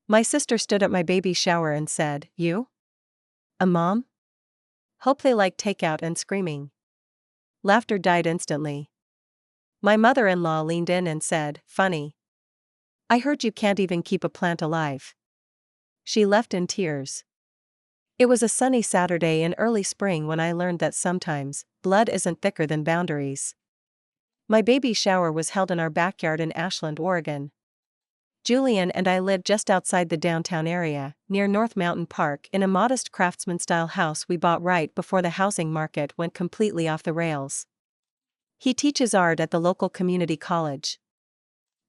My sister stood at my baby shower and said, "You? A mom? Hope they like takeout," and screaming. Laughter died instantly. My mother-in-law leaned in and said, "Funny. I heard you can't even keep a plant alive." She left in tears. It was a sunny Saturday in early spring when I learned that sometimes, blood isn't thicker than boundaries. My baby shower was held in our backyard in Ashland, Oregon. Julian and I lived just outside the downtown area, near North Mountain Park, in a modest craftsman-style house we bought right before the housing market went completely off the rails. He teaches art at the local community college.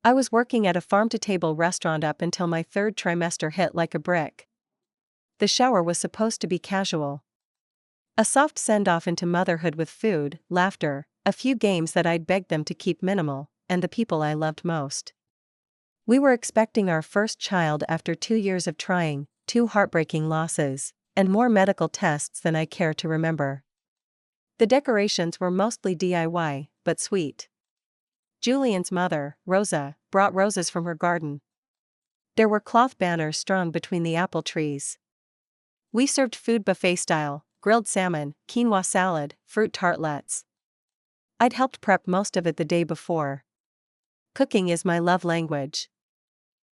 I was working at a farm-to-table restaurant up until my third trimester hit like a brick. The shower was supposed to be casual. A soft send-off into motherhood with food, laughter, a few games that I'd begged them to keep minimal, and the people I loved most. We were expecting our first child after 2 years of trying, 2 heartbreaking losses, and more medical tests than I care to remember. The decorations were mostly DIY, but sweet. Julian's mother, Rosa, brought roses from her garden. There were cloth banners strung between the apple trees. We served food buffet style, grilled salmon, quinoa salad, fruit tartlets. I'd helped prep most of it the day before. Cooking is my love language.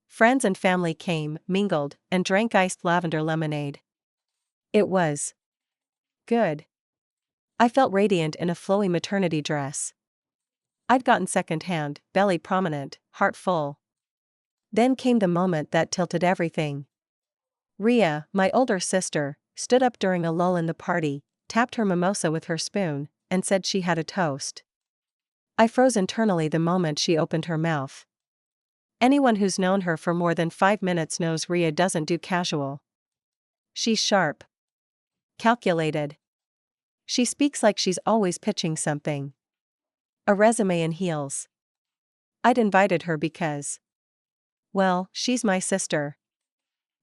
Friends and family came, mingled, and drank iced lavender lemonade. It was good. I felt radiant in a flowy maternity dress. I'd gotten secondhand, belly prominent, heart full. Then came the moment that tilted everything. Rhea, my older sister, stood up during a lull in the party, tapped her mimosa with her spoon, and said she had a toast. I froze internally the moment she opened her mouth. Anyone who's known her for more than 5 minutes knows Rhea doesn't do casual. She's sharp. Calculated. She speaks like she's always pitching something. A resume in heels. I'd invited her because, well, she's my sister.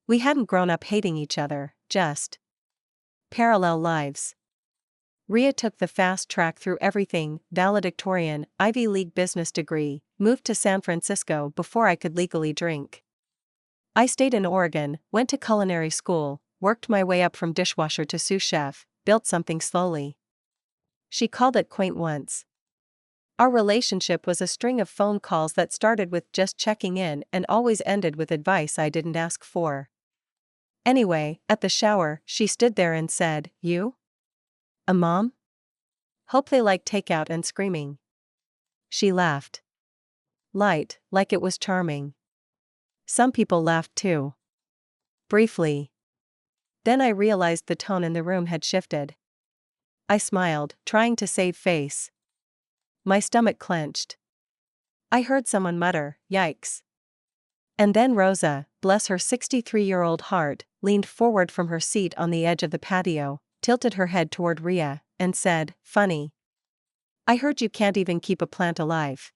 We hadn't grown up hating each other, just parallel lives. Rhea took the fast track through everything, valedictorian, Ivy League business degree, moved to San Francisco before I could legally drink. I stayed in Oregon, went to culinary school, worked my way up from dishwasher to sous chef, built something slowly. She called it quaint once. Our relationship was a string of phone calls that started with just checking in and always ended with advice I didn't ask for. Anyway, at the shower, she stood there and said, "You? A mom? Hope they like takeout," and screaming. She laughed. Light, like it was charming. Some people laughed too. Briefly. Then I realized the tone in the room had shifted. I smiled, trying to save face. My stomach clenched. I heard someone mutter, "Yikes." And then Rosa, bless her 63-year-old heart, leaned forward from her seat on the edge of the patio, tilted her head toward Rhea, and said, "Funny. I heard you can't even keep a plant alive."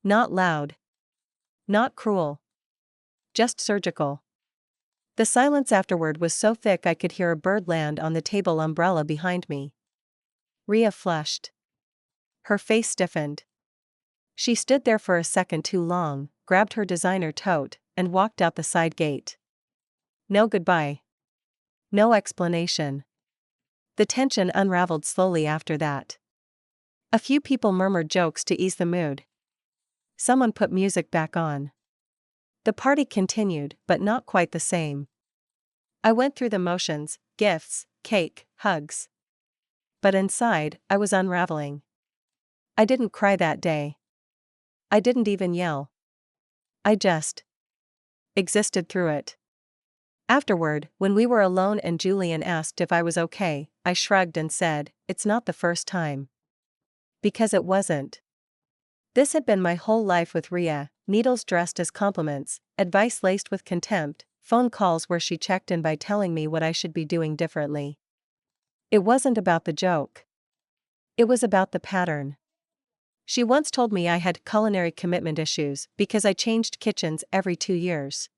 Not loud. Not cruel. Just surgical. The silence afterward was so thick I could hear a bird land on the table umbrella behind me. Rhea flushed. Her face stiffened. She stood there for a second too long, grabbed her designer tote, and walked out the side gate. No goodbye. No explanation. The tension unraveled slowly after that. A few people murmured jokes to ease the mood. Someone put music back on. The party continued, but not quite the same. I went through the motions, gifts, cake, hugs. But inside, I was unraveling. I didn't cry that day. I didn't even yell. I just existed through it. Afterward, when we were alone and Julian asked if I was okay, I shrugged and said, "It's not the first time." Because it wasn't. This had been my whole life with Rhea, needles dressed as compliments, advice laced with contempt, phone calls where she checked in by telling me what I should be doing differently. It wasn't about the joke. It was about the pattern. She once told me I had culinary commitment issues because I changed kitchens every 2 years.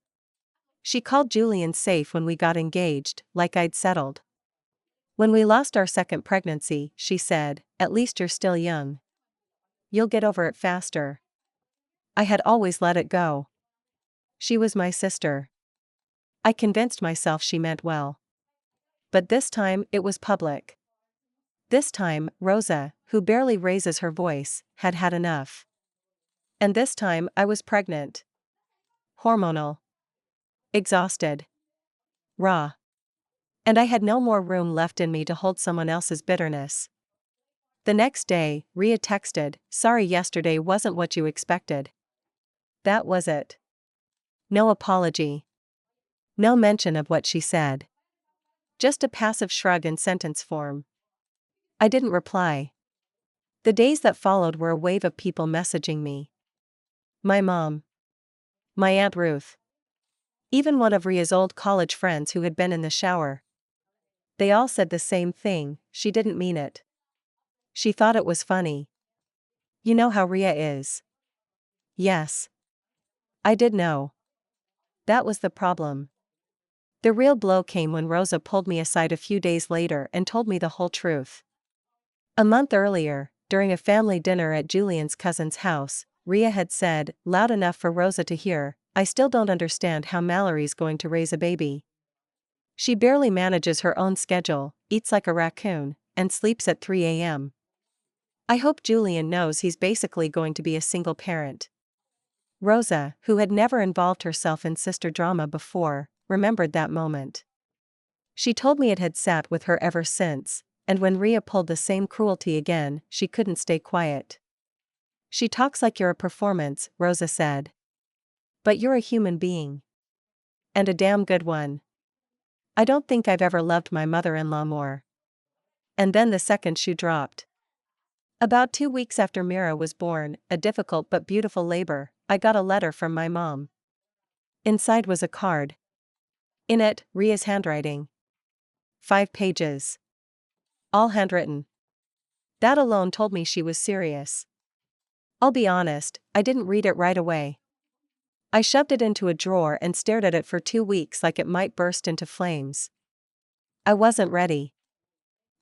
She called Julian safe when we got engaged, like I'd settled. When we lost our second pregnancy, she said, "At least you're still young. You'll get over it faster." I had always let it go. She was my sister. I convinced myself she meant well. But this time it was public. This time, Rosa, who barely raises her voice, had had enough. And this time I was pregnant. Hormonal. Exhausted. Raw. And I had no more room left in me to hold someone else's bitterness. The next day, Rhea texted, "Sorry yesterday wasn't what you expected." That was it. No apology. No mention of what she said. Just a passive shrug in sentence form. I didn't reply. The days that followed were a wave of people messaging me. My mom. My Aunt Ruth. Even one of Rhea's old college friends who had been in the shower. They all said the same thing, she didn't mean it. She thought it was funny. You know how Rhea is. Yes. I did know. That was the problem. The real blow came when Rosa pulled me aside a few days later and told me the whole truth. A month earlier, during a family dinner at Julian's cousin's house, Rhea had said, loud enough for Rosa to hear, "I still don't understand how Mallory's going to raise a baby. She barely manages her own schedule, eats like a raccoon, and sleeps at 3 a.m. I hope Julian knows he's basically going to be a single parent." Rosa, who had never involved herself in sister drama before, remembered that moment. She told me it had sat with her ever since, and when Rhea pulled the same cruelty again, she couldn't stay quiet. "She talks like you're a performance," Rosa said. "But you're a human being. And a damn good one. I don't think I've ever loved my mother-in-law more." And then the second shoe dropped. About 2 weeks after Mira was born, a difficult but beautiful labor, I got a letter from my mom. Inside was a card. In it, Rhea's handwriting. 5 pages. All handwritten. That alone told me she was serious. I'll be honest, I didn't read it right away. I shoved it into a drawer and stared at it for 2 weeks like it might burst into flames. I wasn't ready.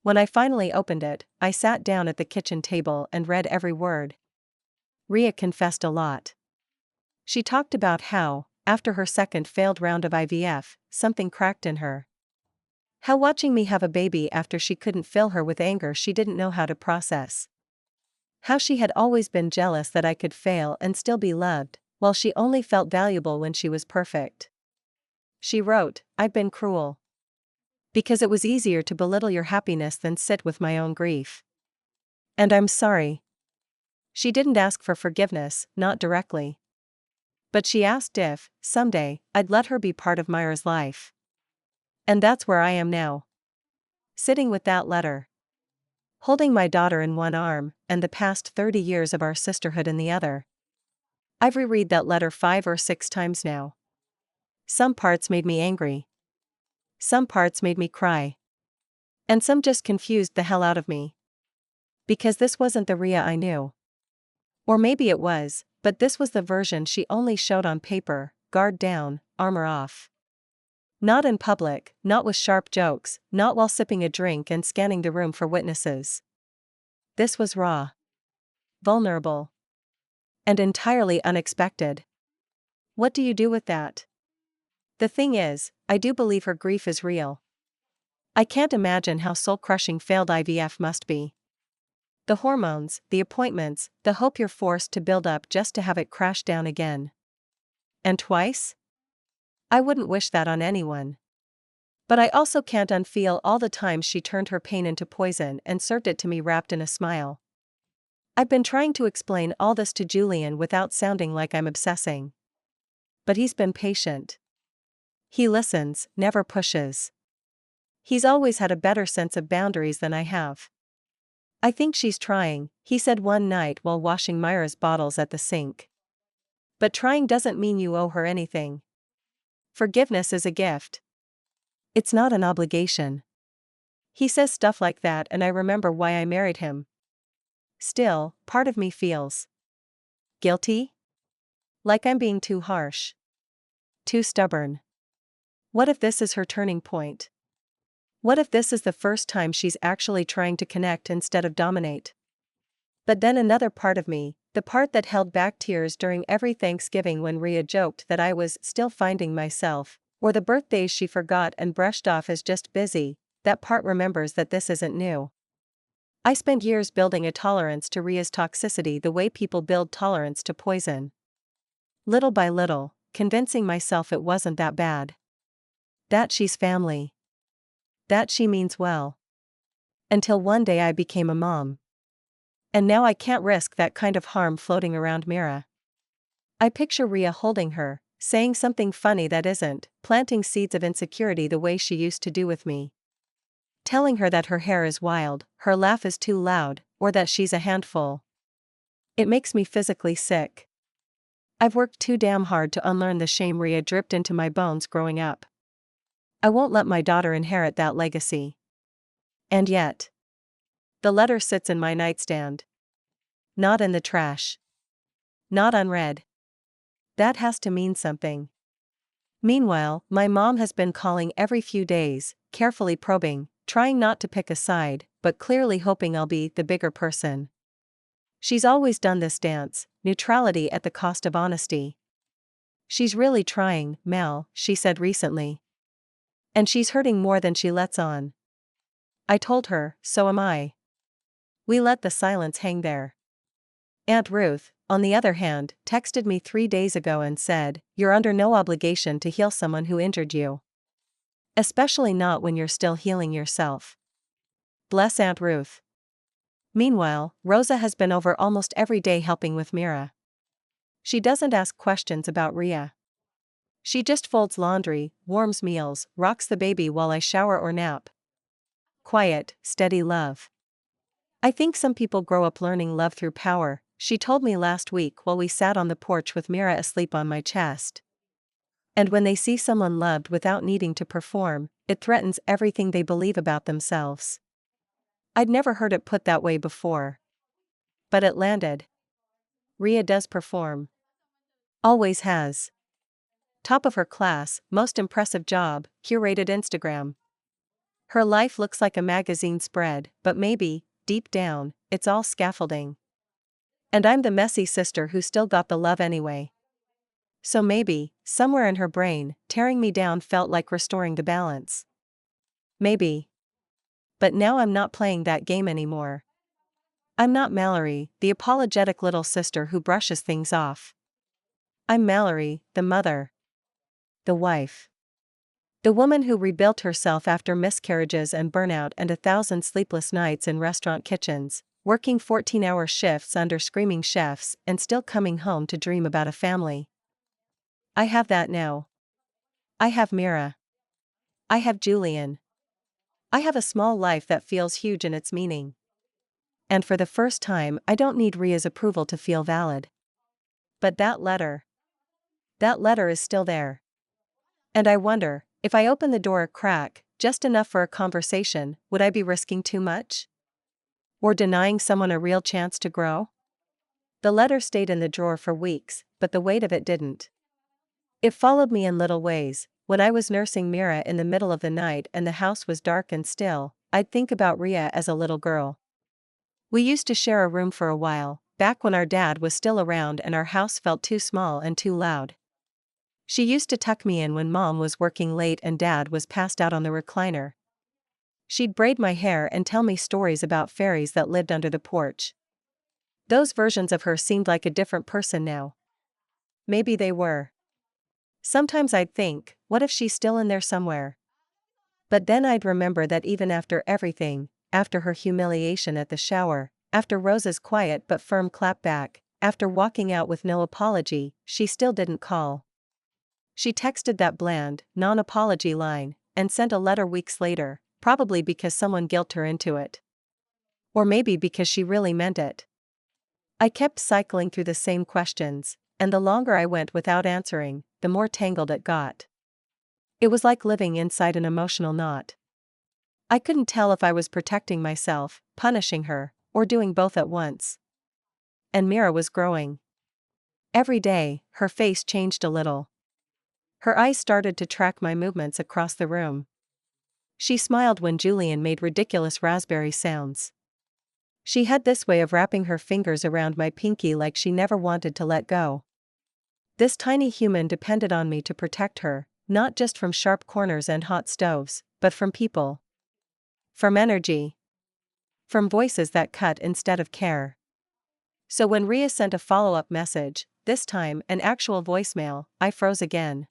When I finally opened it, I sat down at the kitchen table and read every word. Rhea confessed a lot. She talked about how, after her second failed round of IVF, something cracked in her. How watching me have a baby after she couldn't fill her with anger she didn't know how to process. How she had always been jealous that I could fail and still be loved, while she only felt valuable when she was perfect. She wrote, "I've been cruel. Because it was easier to belittle your happiness than sit with my own grief. And I'm sorry." She didn't ask for forgiveness, not directly. But she asked if, someday, I'd let her be part of Myra's life. And that's where I am now. Sitting with that letter. Holding my daughter in one arm, and the past 30 years of our sisterhood in the other. I've reread that letter 5 or 6 times now. Some parts made me angry. Some parts made me cry. And some just confused the hell out of me. Because this wasn't the Rhea I knew. Or maybe it was, but this was the version she only showed on paper, guard down, armor off. Not in public, not with sharp jokes, not while sipping a drink and scanning the room for witnesses. This was raw. Vulnerable. And entirely unexpected. What do you do with that? The thing is, I do believe her grief is real. I can't imagine how soul-crushing failed IVF must be. The hormones, the appointments, the hope you're forced to build up just to have it crash down again. And twice? I wouldn't wish that on anyone. But I also can't unfeel all the times she turned her pain into poison and served it to me wrapped in a smile. I've been trying to explain all this to Julian without sounding like I'm obsessing. But he's been patient. He listens, never pushes. He's always had a better sense of boundaries than I have. "I think she's trying," he said one night while washing Myra's bottles at the sink. "But trying doesn't mean you owe her anything. Forgiveness is a gift. It's not an obligation." He says stuff like that and I remember why I married him. Still, part of me feels guilty? Like I'm being too harsh. Too stubborn. What if this is her turning point? What if this is the first time she's actually trying to connect instead of dominate? But then another part of me, the part that held back tears during every Thanksgiving when Rhea joked that I was still finding myself, Or the birthdays she forgot and brushed off as just busy, that part remembers that this isn't new. I spent years building a tolerance to Ria's toxicity the way people build tolerance to poison. Little by little, convincing myself it wasn't that bad. That she's family. That she means well. Until one day I became a mom. And now I can't risk that kind of harm floating around Mira. I picture Ria holding her, saying something funny that isn't, planting seeds of insecurity the way she used to do with me. Telling her that her hair is wild, her laugh is too loud, or that she's a handful. It makes me physically sick. I've worked too damn hard to unlearn the shame Ria dripped into my bones growing up. I won't let my daughter inherit that legacy. And yet, the letter sits in my nightstand. Not in the trash. Not unread. That has to mean something. Meanwhile, my mom has been calling every few days, carefully probing, trying not to pick a side, but clearly hoping I'll be the bigger person. She's always done this dance, neutrality at the cost of honesty. She's really trying, Mel, she said recently. And she's hurting more than she lets on. I told her, so am I. We let the silence hang there. Aunt Ruth, on the other hand, texted me 3 days ago and said, "You're under no obligation to heal someone who injured you. Especially not when you're still healing yourself." Bless Aunt Ruth. Meanwhile, Rosa has been over almost every day helping with Mira. She doesn't ask questions about Ria. She just folds laundry, warms meals, rocks the baby while I shower or nap. Quiet, steady love. I think some people grow up learning love through power, she told me last week while we sat on the porch with Mira asleep on my chest. And when they see someone loved without needing to perform, it threatens everything they believe about themselves. I'd never heard it put that way before. But it landed. Ria does perform. Always has. Top of her class, most impressive job, curated Instagram. Her life looks like a magazine spread, but maybe, deep down, it's all scaffolding. And I'm the messy sister who still got the love anyway. So maybe, somewhere in her brain, tearing me down felt like restoring the balance. Maybe. But now I'm not playing that game anymore. I'm not Mallory, the apologetic little sister who brushes things off. I'm Mallory, the mother. The wife. The woman who rebuilt herself after miscarriages and burnout and 1,000 sleepless nights in restaurant kitchens, working 14-hour shifts under screaming chefs and still coming home to dream about a family. I have that now. I have Mira. I have Julian. I have a small life that feels huge in its meaning. And for the first time, I don't need Ria's approval to feel valid. But that letter is still there. And I wonder, if I open the door a crack, just enough for a conversation, would I be risking too much? Or denying someone a real chance to grow? The letter stayed in the drawer for weeks, but the weight of it didn't. It followed me in little ways. When I was nursing Mira in the middle of the night and the house was dark and still, I'd think about Ria as a little girl. We used to share a room for a while, back when our dad was still around and our house felt too small and too loud. She used to tuck me in when mom was working late and dad was passed out on the recliner. She'd braid my hair and tell me stories about fairies that lived under the porch. Those versions of her seemed like a different person now. Maybe they were. Sometimes I'd think, what if she's still in there somewhere? But then I'd remember that even after everything, after her humiliation at the shower, after Rosa's quiet but firm clapback, after walking out with no apology, she still didn't call. She texted that bland, non-apology line, and sent a letter weeks later, probably because someone guilted her into it. Or maybe because she really meant it. I kept cycling through the same questions, and the longer I went without answering, the more tangled it got. It was like living inside an emotional knot. I couldn't tell if I was protecting myself, punishing her, or doing both at once. And Mira was growing. Every day, her face changed a little. Her eyes started to track my movements across the room. She smiled when Julian made ridiculous raspberry sounds. She had this way of wrapping her fingers around my pinky like she never wanted to let go. This tiny human depended on me to protect her, Not just from sharp corners and hot stoves, but from people. From energy. From voices that cut instead of care. So when Rhea sent a follow-up message, this time an actual voicemail, I froze again.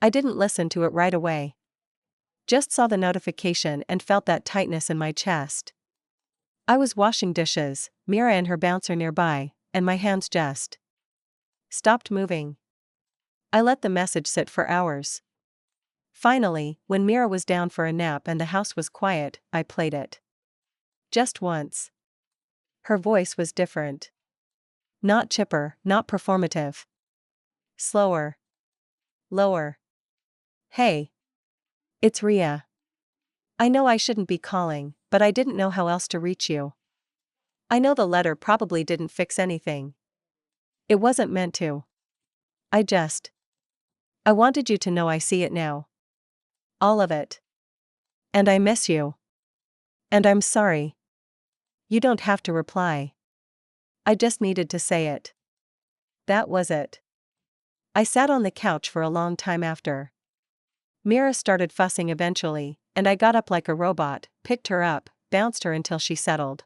I didn't listen to it right away. Just saw the notification and felt that tightness in my chest. I was washing dishes, Mira and her bouncer nearby, and my hands just stopped moving. I let the message sit for hours. Finally, when Mira was down for a nap and the house was quiet, I played it. Just once. Her voice was different. Not chipper, not performative. Slower. Lower. Hey. It's Rhea. I know I shouldn't be calling, but I didn't know how else to reach you. I know the letter probably didn't fix anything. It wasn't meant to. I wanted you to know I see it now. All of it. And I miss you. And I'm sorry. You don't have to reply. I just needed to say it. That was it. I sat on the couch for a long time after. Mira started fussing eventually, and I got up like a robot, picked her up, bounced her until she settled.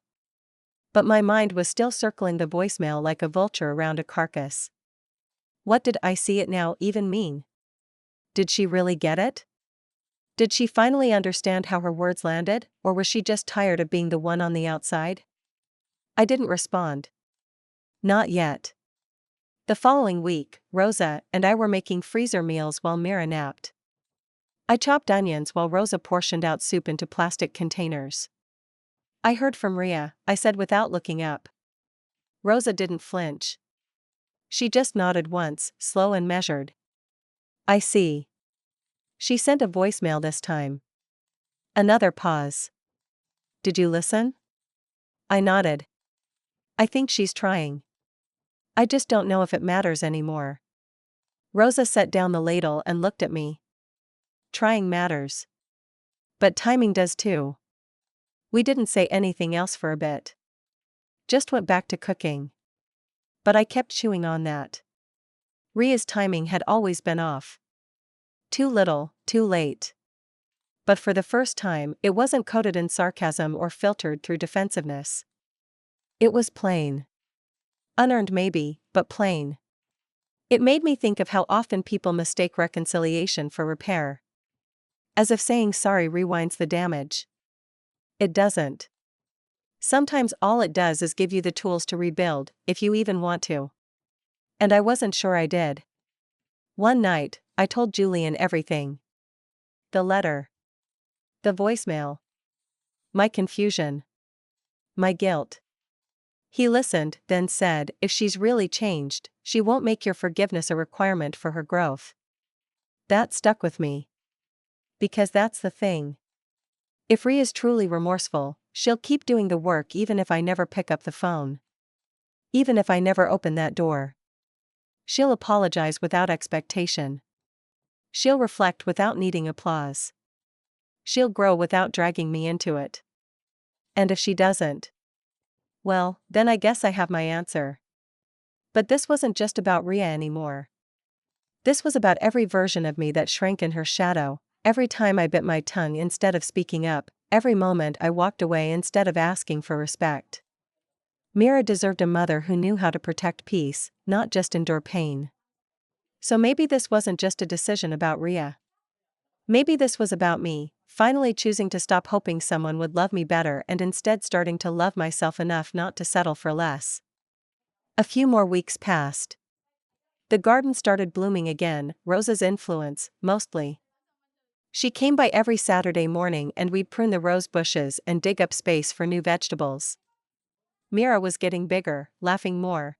But my mind was still circling the voicemail like a vulture around a carcass. What did I see it now even mean? Did she really get it? Did she finally understand how her words landed, or was she just tired of being the one on the outside? I didn't respond. Not yet. The following week, Rosa and I were making freezer meals while Mira napped. I chopped onions while Rosa portioned out soup into plastic containers. I heard from Rhea, I said without looking up. Rosa didn't flinch. She just nodded once, slow and measured. I see. She sent a voicemail this time. Another pause. Did you listen? I nodded. I think she's trying. I just don't know if it matters anymore. Rosa set down the ladle and looked at me. Trying matters. But timing does too. We didn't say anything else for a bit. Just went back to cooking. But I kept chewing on that. Rhea's timing had always been off. Too little, too late. But for the first time, it wasn't coated in sarcasm or filtered through defensiveness. It was plain. Unearned maybe, but plain. It made me think of how often people mistake reconciliation for repair. As if saying sorry rewinds the damage. It doesn't. Sometimes all it does is give you the tools to rebuild, if you even want to. And I wasn't sure I did. One night, I told Julian everything. The letter. The voicemail. My confusion. My guilt. He listened, then said, if she's really changed, she won't make your forgiveness a requirement for her growth. That stuck with me. Because that's the thing. If Rhea is truly remorseful, she'll keep doing the work even if I never pick up the phone. Even if I never open that door. She'll apologize without expectation. She'll reflect without needing applause. She'll grow without dragging me into it. And if she doesn't, well, then I guess I have my answer. But this wasn't just about Rhea anymore. This was about every version of me that shrank in her shadow, every time I bit my tongue instead of speaking up, every moment I walked away instead of asking for respect. Mira deserved a mother who knew how to protect peace, not just endure pain. So maybe this wasn't just a decision about Rhea. Maybe this was about me, finally choosing to stop hoping someone would love me better and instead starting to love myself enough not to settle for less. A few more weeks passed. The garden started blooming again, Rosa's influence, mostly. She came by every Saturday morning and we'd prune the rose bushes and dig up space for new vegetables. Mira was getting bigger, laughing more.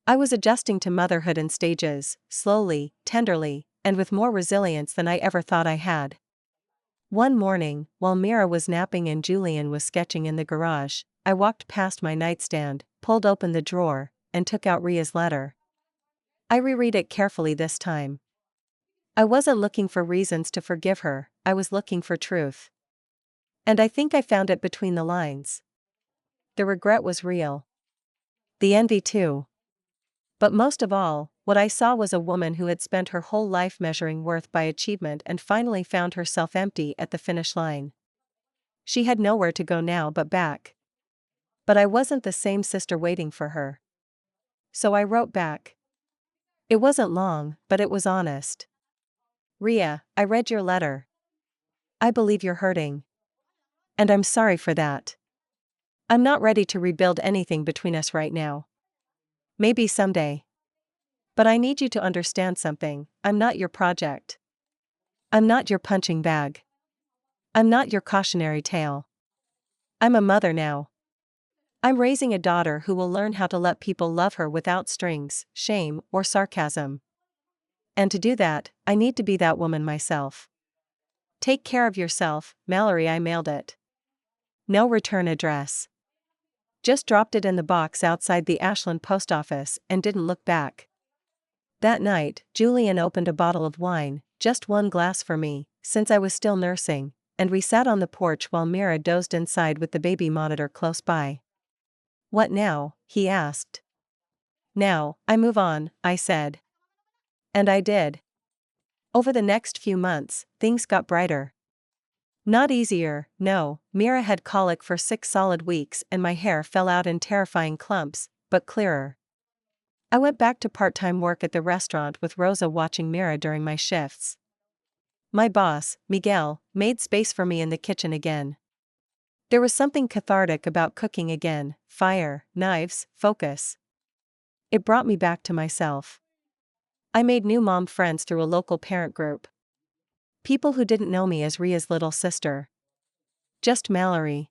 I was adjusting to motherhood in stages, slowly, tenderly, and with more resilience than I ever thought I had. One morning, while Mira was napping and Julian was sketching in the garage, I walked past my nightstand, pulled open the drawer, and took out Rhea's letter. I reread it carefully this time. I wasn't looking for reasons to forgive her, I was looking for truth. And I think I found it between the lines. The regret was real. The envy too. But most of all, What I saw was a woman who had spent her whole life measuring worth by achievement and finally found herself empty at the finish line. She had nowhere to go now but back. But I wasn't the same sister waiting for her. So I wrote back. It wasn't long, but it was honest. Ria, I read your letter. I believe you're hurting. And I'm sorry for that. I'm not ready to rebuild anything between us right now. Maybe someday. But I need you to understand something. I'm not your project. I'm not your punching bag. I'm not your cautionary tale. I'm a mother now. I'm raising a daughter who will learn how to let people love her without strings, shame, or sarcasm. And to do that, I need to be that woman myself. Take care of yourself, Mallory. I mailed it. No return address. Just dropped it in the box outside the Ashland post office and didn't look back. That night, Julian opened a bottle of wine, just one glass for me, since I was still nursing, and we sat on the porch while Mira dozed inside with the baby monitor close by. What now? He asked. Now, I move on, I said. And I did. Over the next few months, things got brighter. Not easier, no. Mira had colic for 6 solid weeks and my hair fell out in terrifying clumps, but clearer. I went back to part-time work at the restaurant with Rosa watching Mira during my shifts. My boss, Miguel, made space for me in the kitchen again. There was something cathartic about cooking again, fire, knives, focus. It brought me back to myself. I made new mom friends through a local parent group. People who didn't know me as Ria's little sister. Just Mallory.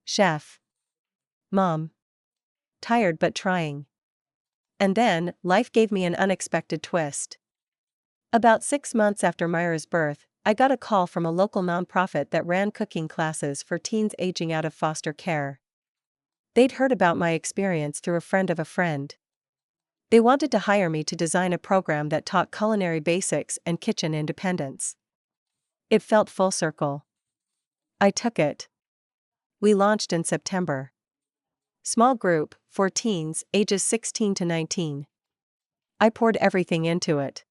Chef. Mom. Tired but trying. And then, life gave me an unexpected twist. About 6 months after Myra's birth, I got a call from a local nonprofit that ran cooking classes for teens aging out of foster care. They'd heard about my experience through a friend of a friend. They wanted to hire me to design a program that taught culinary basics and kitchen independence. It felt full circle. I took it. We launched in September. Small group, for teens, ages 16 to 19. I poured everything into it.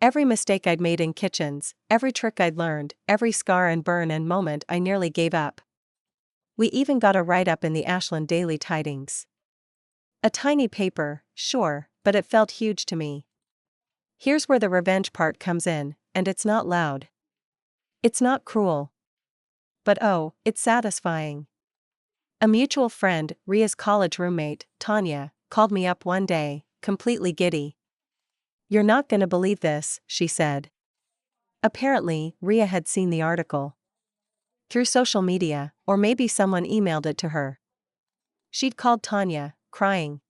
Every mistake I'd made in kitchens, every trick I'd learned, every scar and burn and moment I nearly gave up. We even got a write-up in the Ashland Daily Tidings. A tiny paper, sure, but it felt huge to me. Here's where the revenge part comes in, and it's not loud. It's not cruel. But oh, it's satisfying. A mutual friend, Ria's college roommate, Tanya, called me up one day, completely giddy. "You're not gonna believe this," she said. Apparently, Ria had seen the article. Through social media, or maybe someone emailed it to her. She'd called Tanya, crying.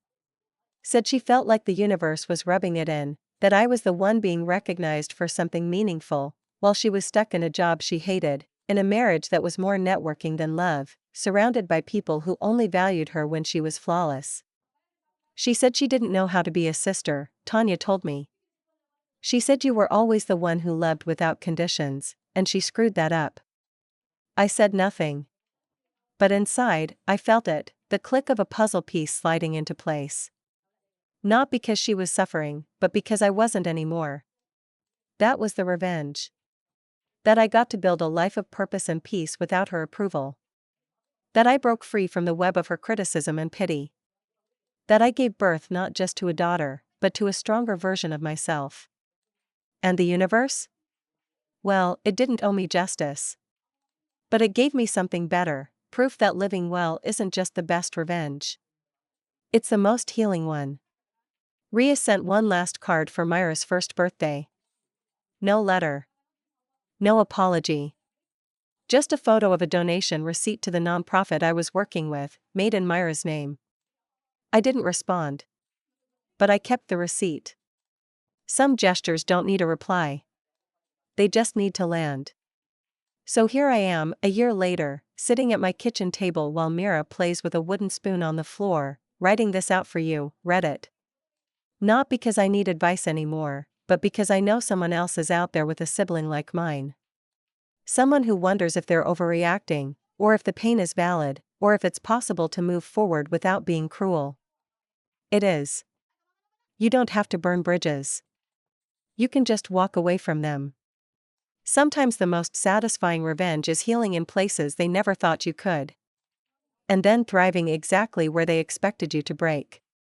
Said she felt like the universe was rubbing it in, that I was the one being recognized for something meaningful, while she was stuck in a job she hated, in a marriage that was more networking than love, surrounded by people who only valued her when she was flawless. She said she didn't know how to be a sister, Tanya told me. She said you were always the one who loved without conditions, and she screwed that up. I said nothing. But inside, I felt it, the click of a puzzle piece sliding into place. Not because she was suffering, but because I wasn't anymore. That was the revenge. That I got to build a life of purpose and peace without her approval. That I broke free from the web of her criticism and pity. That I gave birth not just to a daughter, but to a stronger version of myself. And the universe? Well, it didn't owe me justice. But it gave me something better, proof that living well isn't just the best revenge. It's the most healing one. Ria sent one last card for Myra's first birthday. No letter. No apology. Just a photo of a donation receipt to the nonprofit I was working with, made in Myra's name. I didn't respond. But I kept the receipt. Some gestures don't need a reply. They just need to land. So here I am, a year later, sitting at my kitchen table while Mira plays with a wooden spoon on the floor, writing this out for you, Reddit. Not because I need advice anymore, but because I know someone else is out there with a sibling like mine. Someone who wonders if they're overreacting, or if the pain is valid, or if it's possible to move forward without being cruel. It is. You don't have to burn bridges. You can just walk away from them. Sometimes the most satisfying revenge is healing in places they never thought you could. And then thriving exactly where they expected you to break.